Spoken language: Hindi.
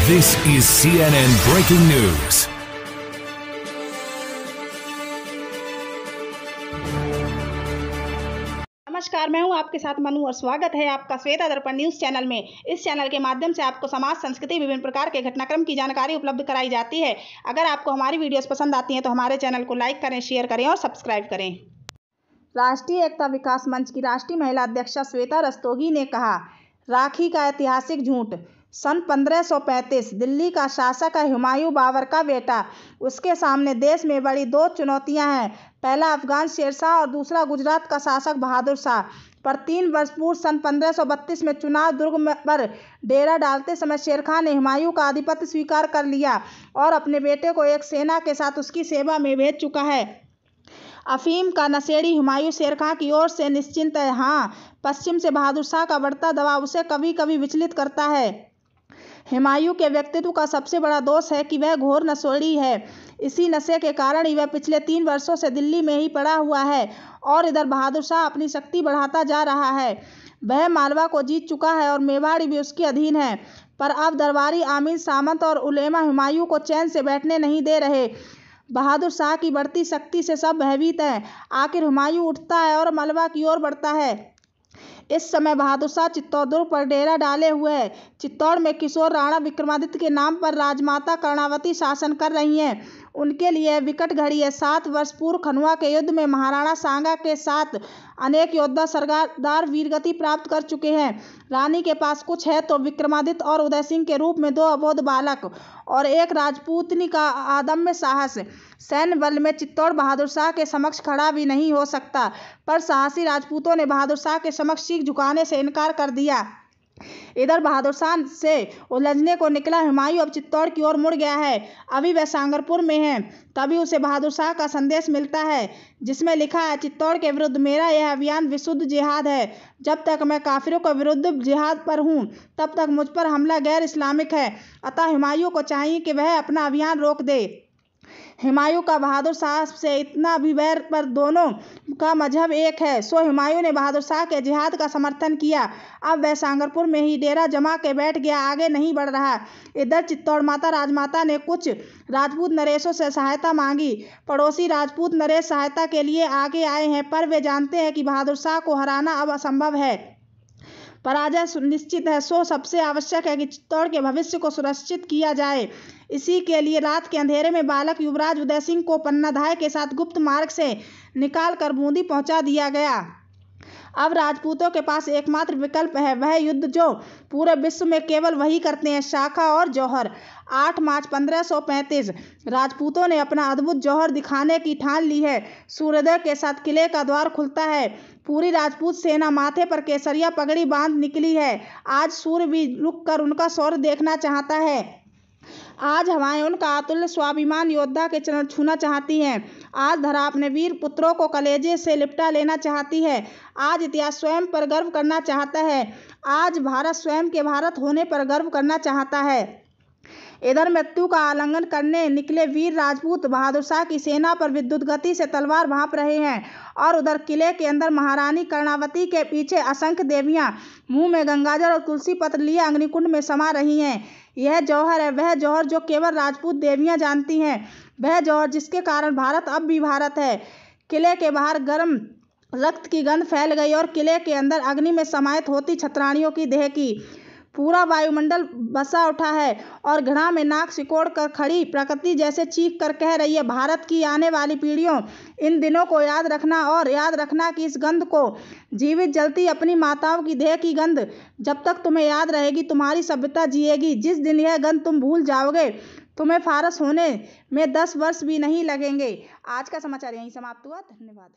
This is CNN Breaking News. नमस्कार, मैं हूं आपके साथ मनु और स्वागत है आपका श्वेता दर्पण न्यूज चैनल में। इस चैनल के माध्यम से आपको समाज, संस्कृति, विभिन्न प्रकार के घटनाक्रम की जानकारी उपलब्ध कराई जाती है। अगर आपको हमारी वीडियोस पसंद आती हैं तो हमारे चैनल को लाइक करें, शेयर करें और सब्सक्राइब करें। राष्ट्रीय एकता विकास मंच की राष्ट्रीय महिला अध्यक्षा श्वेता रस्तोगी ने कहा, राखी का ऐतिहासिक झूठ। सन 1535 दिल्ली का शासक है हुमायूं बाबर का बेटा। उसके सामने देश में बड़ी दो चुनौतियां हैं, पहला अफगान शेरशाह और दूसरा गुजरात का शासक बहादुर शाह। पर 3 वर्ष पूर्व सन 1532 में चुनाव दुर्ग पर डेरा डालते समय शेर खान ने हुमायूं का आधिपत्य स्वीकार कर लिया और अपने बेटे को एक सेना के साथ उसकी सेवा में भेज चुका है। अफीम का नशेड़ी हुमायूं शेर खान की ओर से निश्चिंत है। हाँ, पश्चिम से बहादुर शाह का बढ़ता दबाव उसे कभी कभी विचलित करता है। हुमायूं के व्यक्तित्व का सबसे बड़ा दोष है कि वह घोर नशेड़ी है। इसी नशे के कारण ही वह पिछले 3 वर्षों से दिल्ली में ही पड़ा हुआ है और इधर बहादुर शाह अपनी शक्ति बढ़ाता जा रहा है। वह मालवा को जीत चुका है और मेवाड़ भी उसके अधीन है, पर अब दरबारी आमीर सामंत और उलेमा हुमायूं को चैन से बैठने नहीं दे रहे। बहादुर शाह की बढ़ती शक्ति से सब भयभीत हैं। आखिर हुमायूं उठता है और मालवा की ओर बढ़ता है। इस समय बहादुर शाह चित्तौड़ दुर्ग पर डेरा डाले हुए हैं। चित्तौड़ में किशोर राणा विक्रमादित्य के नाम पर राजमाता कर्णावती शासन कर रही हैं। उनके लिए विकट घड़ी है। 7 वर्ष पूर्व खनुआ के युद्ध में महाराणा सांगा के साथ अनेक योद्धा सरदार वीरगति प्राप्त कर चुके हैं। रानी के पास कुछ है तो विक्रमादित्य और उदय सिंह के रूप में 2 अबोध बालक और एक राजपूतनी का अदम्य साहस। सैन्य बल में चित्तौड़ बहादुर शाह के समक्ष खड़ा भी नहीं हो सकता, पर साहसी राजपूतों ने बहादुर शाह के समक्ष शीख झुकाने से इनकार कर दिया। इधर बहादुर शाह से उलझने को निकला हुमायूं अब चित्तौड़ की ओर मुड़ गया है। अभी वह सांगरपुर में है, तभी उसे बहादुर शाह का संदेश मिलता है जिसमें लिखा है, चित्तौड़ के विरुद्ध मेरा यह अभियान विशुद्ध जिहाद है। जब तक मैं काफिरों के विरुद्ध जिहाद पर हूँ तब तक मुझ पर हमला गैर इस्लामिक है। अतः हुमायूं को चाहिए कि वह अपना अभियान रोक दे। हुमायूं का बहादुर शाह से इतना भी वैर पर दोनों का मजहब एक है, सो हुमायूं ने बहादुर शाह के जिहाद का समर्थन किया। अब वह सांगरपुर में ही डेरा जमा के बैठ गया, आगे नहीं बढ़ रहा। इधर चित्तौड़ माता राजमाता ने कुछ राजपूत नरेशों से सहायता मांगी। पड़ोसी राजपूत नरेश सहायता के लिए आगे आए हैं, पर वे जानते हैं कि बहादुर शाह को हराना अब असंभव है, पराजय निश्चित है। सो सबसे आवश्यक है कि चित्तौड़ के भविष्य को सुरक्षित किया जाए। इसी के लिए रात के अंधेरे में बालक युवराज उदय सिंह को पन्नाधाय के साथ गुप्त मार्ग से निकाल कर बूंदी पहुंचा दिया गया। अब राजपूतों के पास एकमात्र विकल्प है, वह युद्ध जो पूरे विश्व में केवल वही करते हैं, शाखा और जौहर। 8 मार्च 1535 राजपूतों ने अपना अद्भुत जौहर दिखाने की ठान ली है। सूर्योदय के साथ किले का द्वार खुलता है। पूरी राजपूत सेना माथे पर केसरिया पगड़ी बांध निकली है। आज सूर्य भी रुक कर उनका शौर्य देखना चाहता है। आज हवाएं उनका अतुल्य स्वाभिमान योद्धा के चरण छूना चाहती हैं। आज धरा अपने वीर पुत्रों को कलेजे से लिपटा लेना चाहती है। आज इतिहास स्वयं पर गर्व करना चाहता है। आज भारत स्वयं के भारत होने पर गर्व करना चाहता है। इधर मृत्यु का आलिंगन करने निकले वीर राजपूत बहादुर शाह की सेना पर विद्युत गति से तलवार भांप रहे हैं और उधर किले के अंदर महारानी कर्णावती के पीछे असंख्य देवियां मुंह में गंगाजल और तुलसी पत्र लिए अग्निकुंड में समा रही हैं। यह जौहर है, वह जौहर जो केवल राजपूत देवियां जानती हैं, वह जौहर जिसके कारण भारत अब भी भारत है। किले के बाहर गर्म रक्त की गंध फैल गई और किले के अंदर अग्नि में समाहित होती छतरानियों की देह की पूरा वायुमंडल बसा उठा है और घृणा में नाक सिकोड़ कर खड़ी प्रकृति जैसे चीख कर कह रही है, भारत की आने वाली पीढ़ियों, इन दिनों को याद रखना और याद रखना कि इस गंध को जीवित जलती अपनी माताओं की देह की गंध जब तक तुम्हें याद रहेगी तुम्हारी सभ्यता जिएगी। जिस दिन यह गंध तुम भूल जाओगे तुम्हें फारस होने में 10 वर्ष भी नहीं लगेंगे। आज का समाचार यहीं समाप्त हुआ। धन्यवाद।